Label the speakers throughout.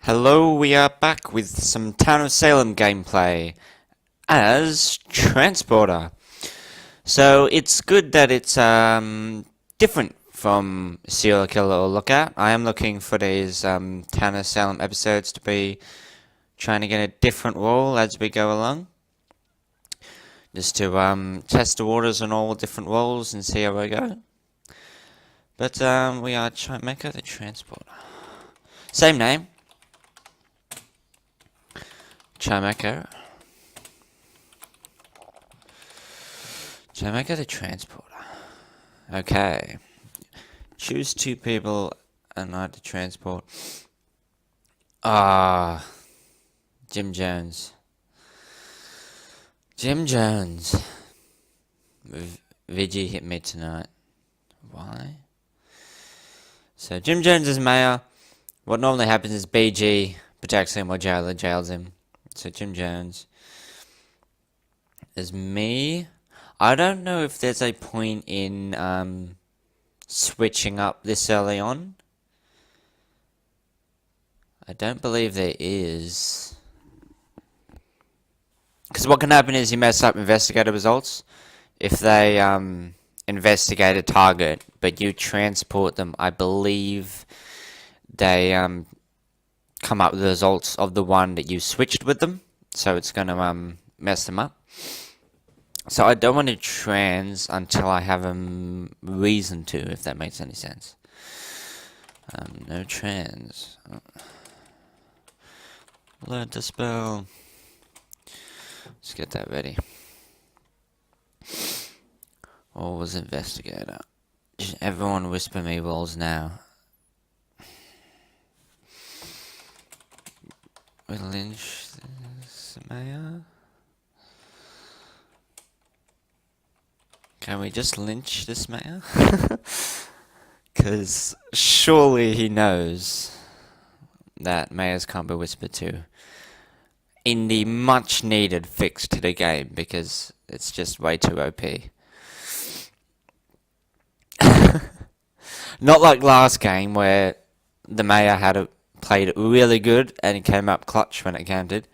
Speaker 1: Hello, we are back with some Town of Salem gameplay as Transporter. So it's good that it's different from Serial Killer or Lookout. I am looking for these Town of Salem episodes to be trying to get a different role as we go along. Just to test the waters on all different roles and see how we go. But we are Chimeka the Transporter. Same name. Chimeka. Chimeka the Transporter. Okay. Choose two people and not to transport. Jim Jones. Jim Jones. VG hit me tonight. Why? So Jim Jones is mayor. What normally happens is BG protects him or jailer jails him. So Jim Jones is me. I don't know if there's a point in switching up this early on. I don't believe there is. Because what can happen is you mess up investigator results. If they investigate a target, but you transport them, I believe they come up with the results of the one that you switched with them. So it's going to mess them up. So I don't want to trans until I have a reason to, if that makes any sense. No trans. Learn to spell. Let's get that ready. Or was investigator? Just everyone whisper me rolls now. We lynch this mayor? Can we just lynch this mayor? Because surely he knows that mayors can't be whispered to. In the much needed fix to the game, because it's just way too OP. Not like last game where the mayor had played really good and he came up clutch when it counted.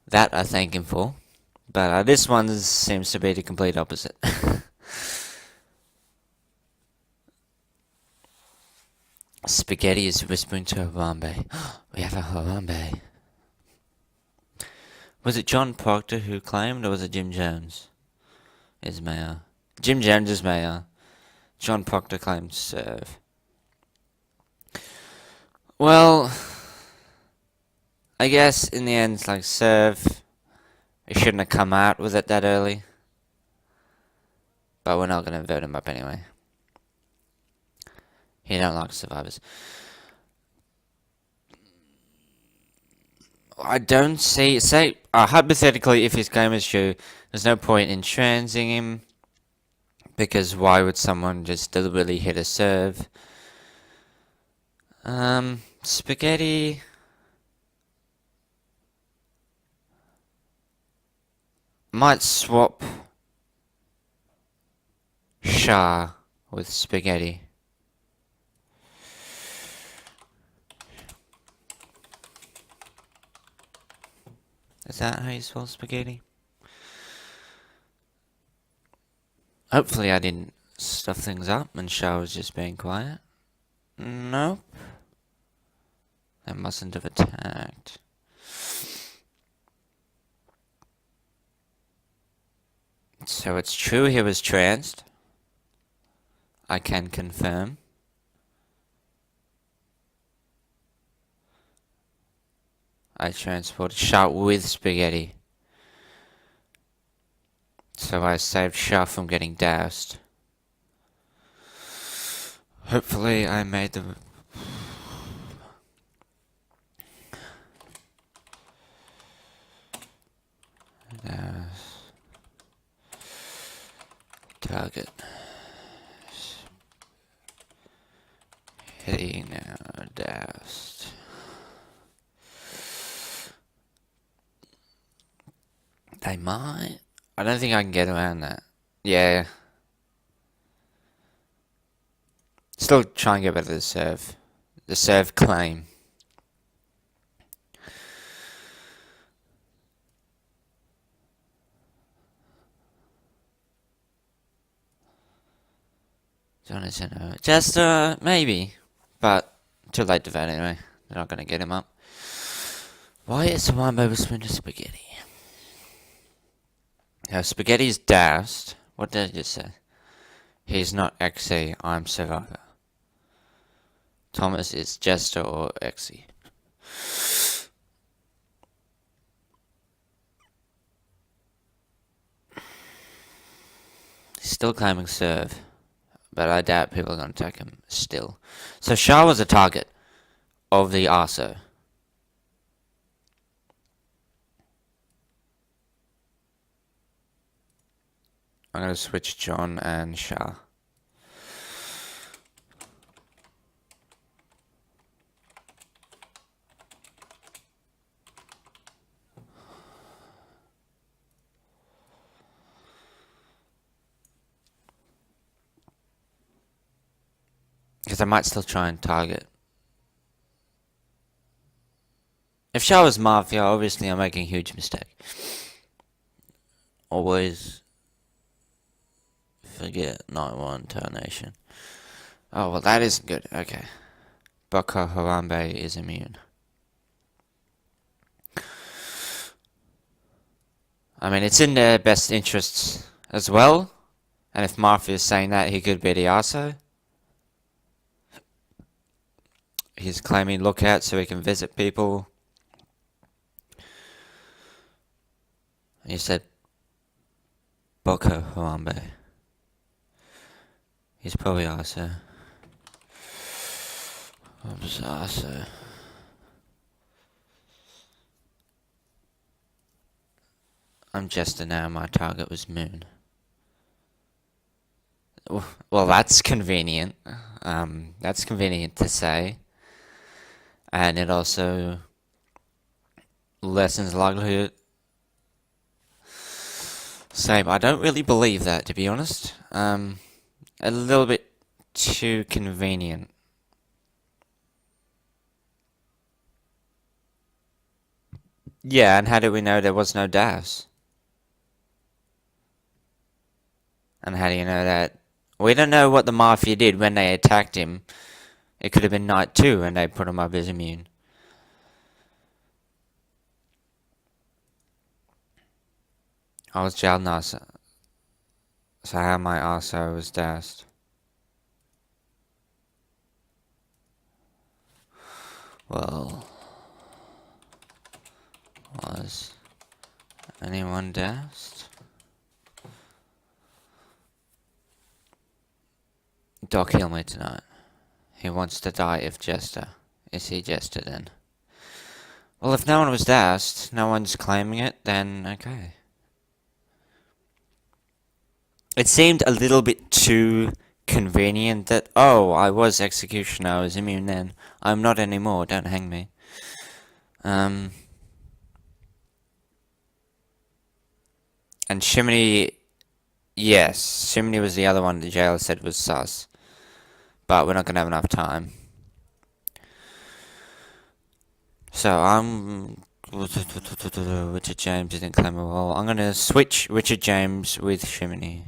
Speaker 1: That I thank him for. But this one seems to be the complete opposite. Spaghetti is whispering to Harambe. We have a Harambe. Was it John Proctor who claimed, or was it Jim Jones is mayor? Jim Jones is mayor. John Proctor claimed to serve. Well, I guess in the end, it's like serve. He shouldn't have come out with it that early. But we're not going to vote him up anyway. He don't like survivors. I don't see... Say, hypothetically, if his game is true, there's no point in transing him. Because why would someone just deliberately hit a serve? Spaghetti... Might swap Shah with Spaghetti. Is that how you spell spaghetti? Hopefully I didn't stuff things up and Shah was just being quiet. Nope. They mustn't have attacked. So it's true he was transed. I can confirm. I transported Shah with Spaghetti. So I saved Shah from getting doused. Hopefully I made the... Target. Hitting now, doused. They might. I don't think I can get around that. Yeah. Still try and get better the serve. The serve claim. Jonathan, Jester, maybe. But too late to vote anyway. They're not going to get him up. Why is the one over spoon to spaghetti? Now, spaghetti's doused. What did I just say? He's not XE, I'm Survivor. Thomas is Jester or XE. He's still claiming serve. But I doubt people are going to attack him still. So Shah was a target of the Arso. I'm going to switch John and Shah. Because I might still try and target. If Shah was Mafia, obviously I'm making a huge mistake. Always forget 9-1 Tarnation. Oh, well that isn't good. Okay. Boko Harambe is immune. I mean, it's in their best interests as well. And if Mafia is saying that, he could be the Arso. He's claiming lookout so he can visit people. He said Boko Harambe. He's probably Arso. What was Arso? I'm Jester now, my target was Moon. Well, that's convenient. That's convenient to say. And it also lessens likelihood. Same. I don't really believe that, to be honest. A little bit too convenient. Yeah, and how do we know there was no DAS? And how do you know that? We don't know what the Mafia did when they attacked him. It could have been night 2 and they put him up as immune. I was jailed Nasa. So how my Arso was doused. Well, was anyone doused? Doc, heal me tonight. He wants to die if Jester. Is he Jester then? Well, if no one was doused, no one's claiming it, then okay. It seemed a little bit too convenient that, oh, I was Executioner, I was immune then. I'm not anymore, don't hang me. And Shimony, yes, Shimony was the other one the jailer said was sus. But we're not going to have enough time. So I'm... Richard James didn't claim a role. I'm going to switch Richard James with Shimony.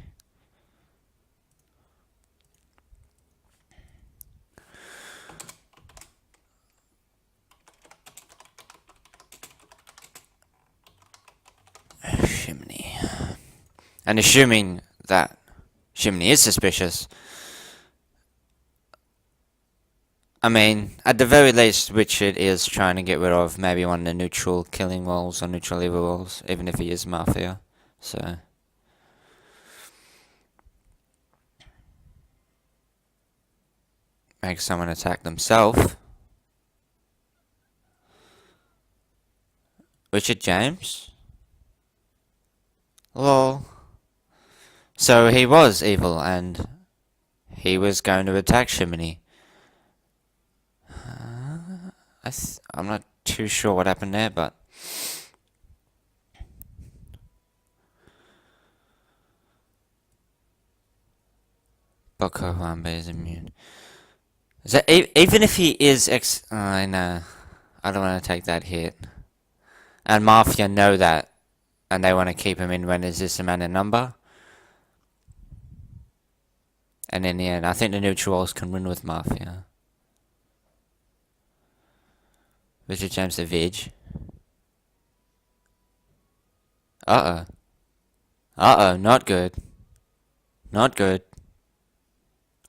Speaker 1: Shimony. And assuming that Shimony is suspicious, I mean, at the very least, Richard is trying to get rid of maybe one of the neutral killing roles or neutral evil roles, even if he is Mafia. So... make someone attack themselves. Richard James? Lol. So he was evil and he was going to attack Shimony. I'm not too sure what happened there, but... Boko Harambe is immune. Is that even if he is I know. I don't want to take that hit. And Mafia know that. And they want to keep him in when is this amount of number. And in the end, I think the neutrals can win with Mafia. Richard James the Vig. Uh-oh. Uh-oh, not good. Not good.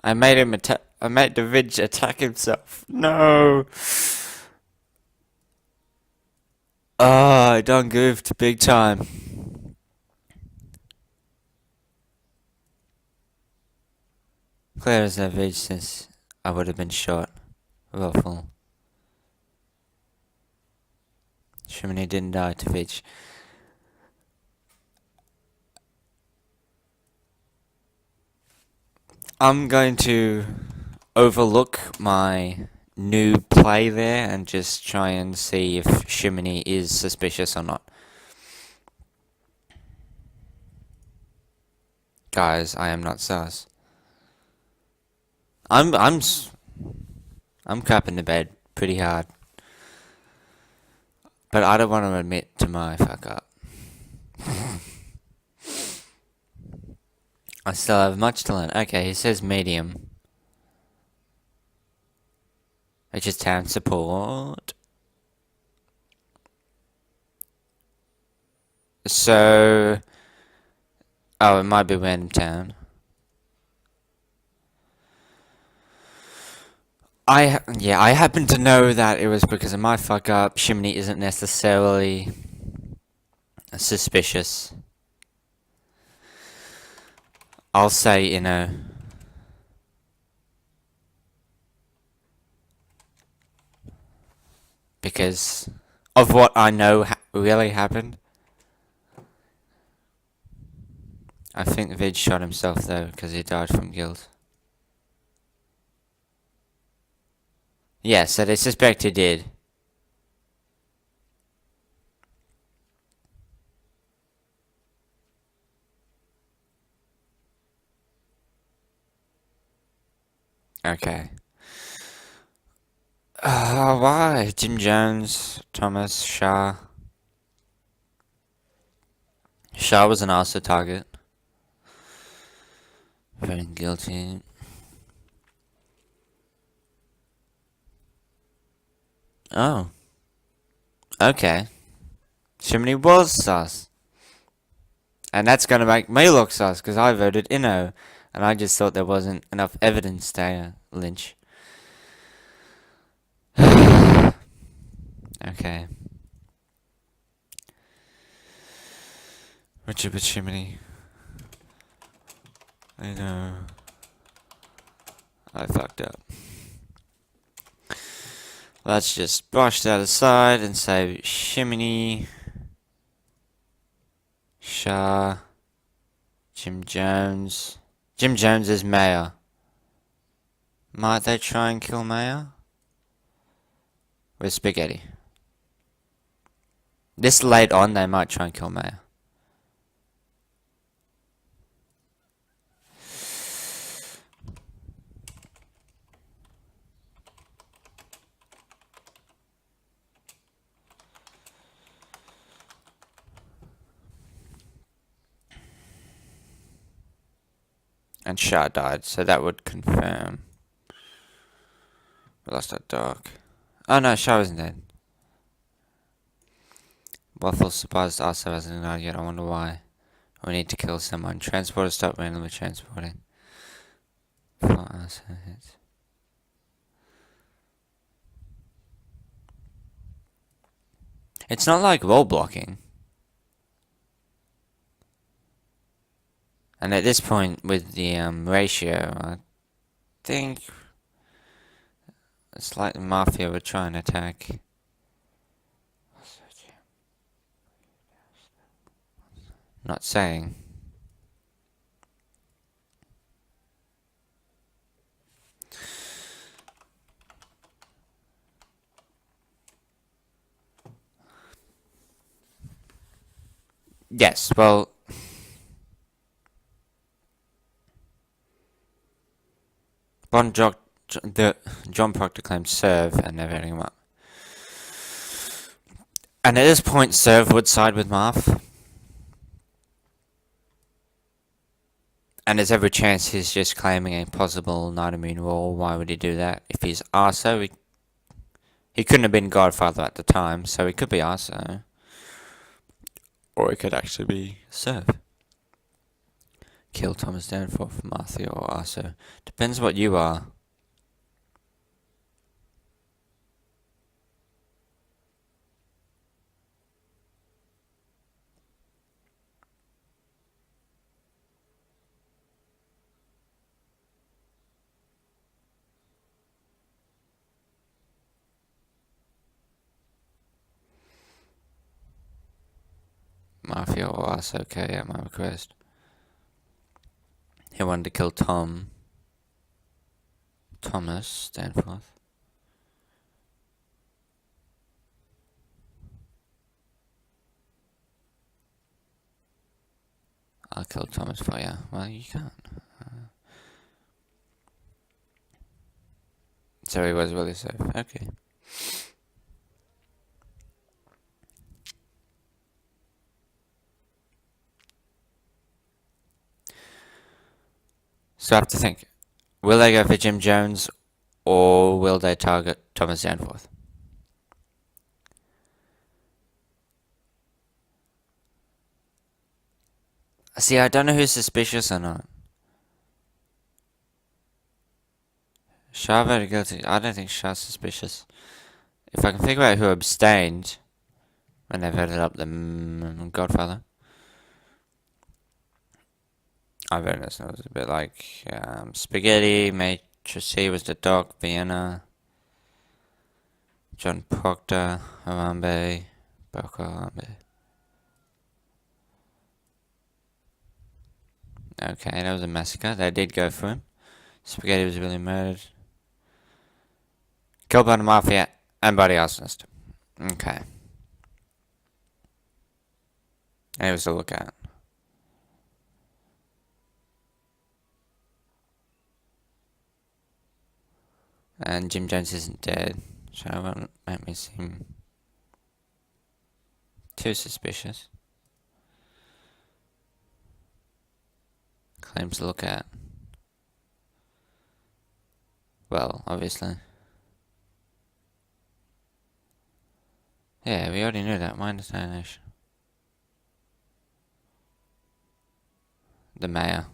Speaker 1: I made him attack. I made the Vig attack himself. No. Oh, I done goofed big time. Clear as that Vig since I would have been shot. Well, full. Shimini didn't die to Vig. I'm going to overlook my new play there and just try and see if Shimini is suspicious or not. Guys, I am not sus. I'm crapping the bed pretty hard. But I don't want to admit to my fuck up. I still have much to learn. Okay, he says medium. Which is town support. So... Oh, it might be random town. I happen to know that it was because of my fuck up. Shimini isn't necessarily suspicious. I'll say, because of what I know really happened. I think Vid shot himself though, because he died from guilt. Yeah, so they suspect he did. Okay. Why? Jim Jones, Thomas, Shah. Shah was an also target. Very guilty. Oh. Okay. Shimini was sus. And that's gonna make me look sus, because I voted Inno. And I just thought there wasn't enough evidence to lynch. Okay. Richard with Shimini. I know. I fucked up. Let's just brush that aside and say Shimini, Shah, Jim Jones. Jim Jones is mayor. Might they try and kill mayor? With spaghetti. This late on, they might try and kill mayor. And Shah died, so that would confirm. We lost our dog. Oh no, Shah wasn't dead. Waffle surprised also hasn't died yet, I wonder why. We need to kill someone. Transporter stop randomly transporting. 4 hours hits. It's not like wall blocking. And at this point, with the ratio, I think it's like the Mafia would try and attack. Not saying. Yes, well... John Proctor claimed serve and they're voting him up. And at this point, serve would side with Marth. And there's every chance he's just claiming a possible Night of Moon War. Why would he do that? If he's Arso, he couldn't have been Godfather at the time, so he could be Arso. Or he could actually be Serf. Kill Thomas Danforth, Mafia, or Arso. Depends what you are. Mafia or Arso, okay, at my request. He wanted to kill Thomas Danforth. I'll kill Thomas for you. Well, you can't. So he was really safe. Okay. So I have to think. Will they go for Jim Jones or will they target Thomas Danforth? See, I don't know who's suspicious or not. Shah voted guilty. I don't think Shah's suspicious. If I can figure out who abstained when they voted up the Godfather. I voted this. It was a bit like Spaghetti, Matrice was the Doc, Vienna, John Proctor, Harambe, Boko Harambe. Okay, that was a massacre. They did go for him. Spaghetti was really murdered. Killed by the Mafia and by the arsonist. Okay. He was a lookout. And Jim Jones isn't dead, so it won't make me seem too suspicious. Claims to lookout. Well, obviously. Yeah, we already knew that. My understanding. The mayor.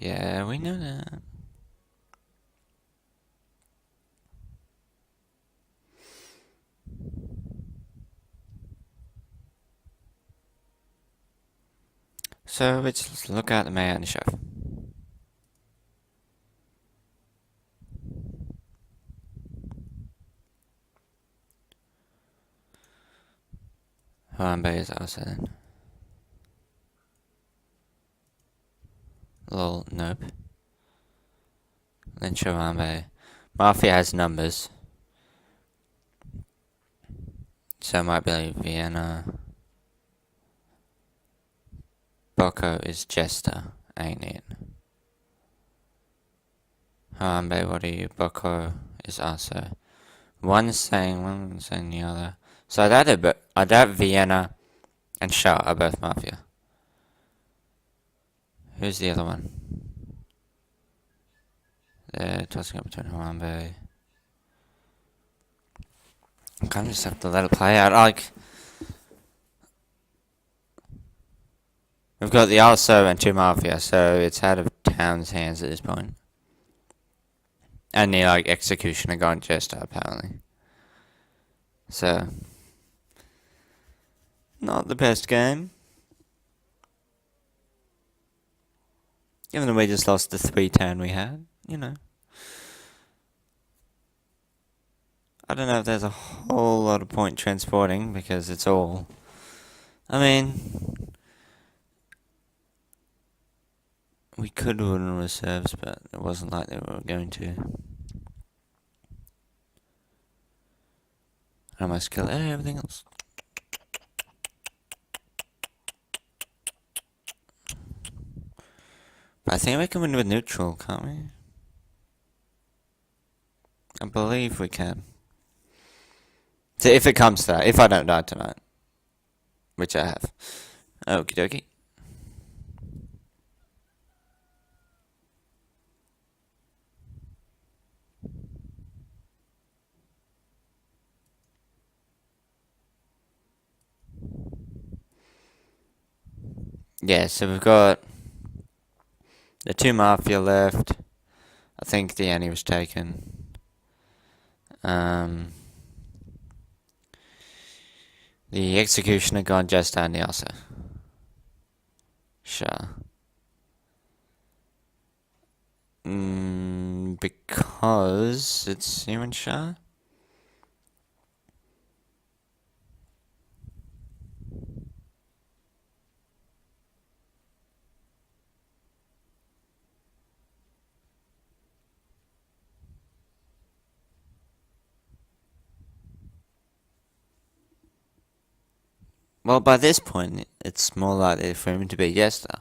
Speaker 1: Yeah, we know that. So let's look at the mayor and the sheriff. Harambe is also then. Lol, nope. Lynch Harambe. Mafia has numbers. So it might be like Vienna. Boko is Jester, ain't it? Harambe, what are you? Boko is also. One's saying one, one's saying the other. So I doubt Vienna and Shah are both Mafia. Who's the other one? They're tossing up between Harambe. I kind of just have to let it play out. Like, we've got the Arso and two Mafia, so it's out of Town's hands at this point. And the executioner gone Jester apparently. So, not the best game. Given that we just lost the 3-10 we had, you know. I don't know if there's a whole lot of point transporting because it's all. I mean, We could do it in reserves, but it wasn't like they were going to. I must kill everything else. But I think we can win with neutral, can't we? I believe we can. So if it comes to that, if I don't die tonight, which I have. Okie dokie. Yeah, so we've got the 2 Mafia left. I think the Annie was taken. The Executioner gone just and the Asa. Sure. Because it's Human Shah? Well, by this point, it's more likely for him to be Jester.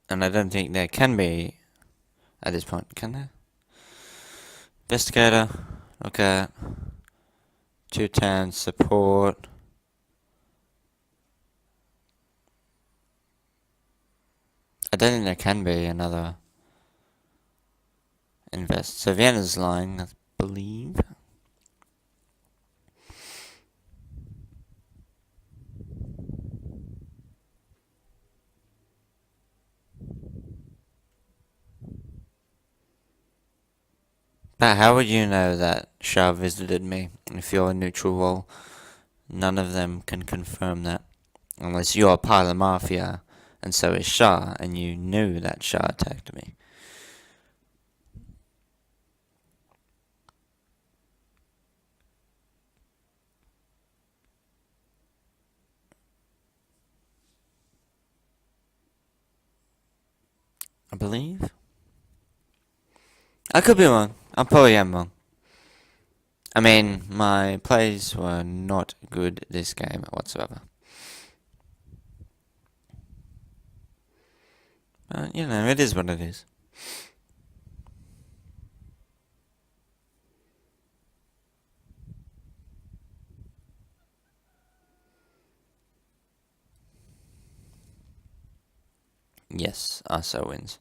Speaker 1: And I don't think there can be at this point, can there? Investigator, look at 210 support. I don't think there can be another invest. So Vienna's lying, I believe. But how would you know that Shah visited me if you're a neutral role? None of them can confirm that. Unless you're part of the Mafia, and so is Shah, and you knew that Shah attacked me. I believe? I could be wrong. I probably am wrong. I mean, my plays were not good this game whatsoever. But, you know, it is what it is. Yes, Asa wins.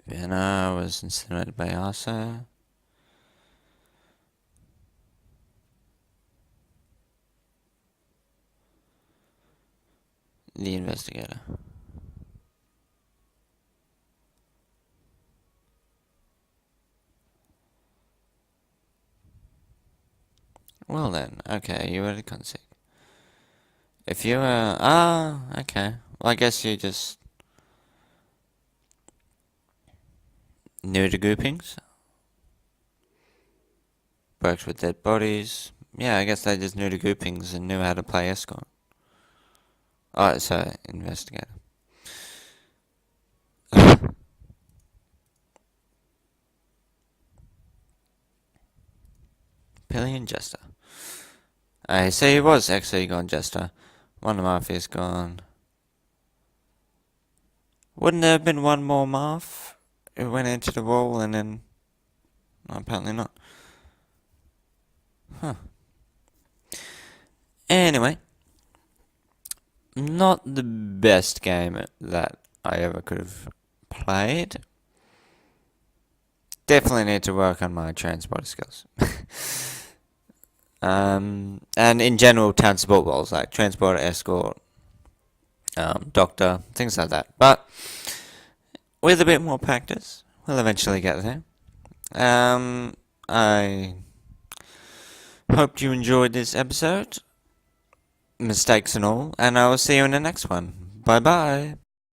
Speaker 1: Vienna was incinerated by Asa. The investigator. Well then, okay, you were the consec. If you were, okay. Well, I guess you just knew the groupings. Worked with dead bodies. Yeah, I guess they just knew the groupings and knew how to play escort. Oh, so investigator. Pillion Jester. I say he was actually gone Jester. One of the Mafia's gone. Wouldn't there have been one more Marf who went into the wall and then... No, apparently not. Huh. Anyway. Not the best game that I ever could have played. Definitely need to work on my transporter skills. And in general, town support roles like transporter, escort, doctor, things like that. But with a bit more practice, we'll eventually get there. I hope you enjoyed this episode, mistakes and all, and I will see you in the next one. Bye bye.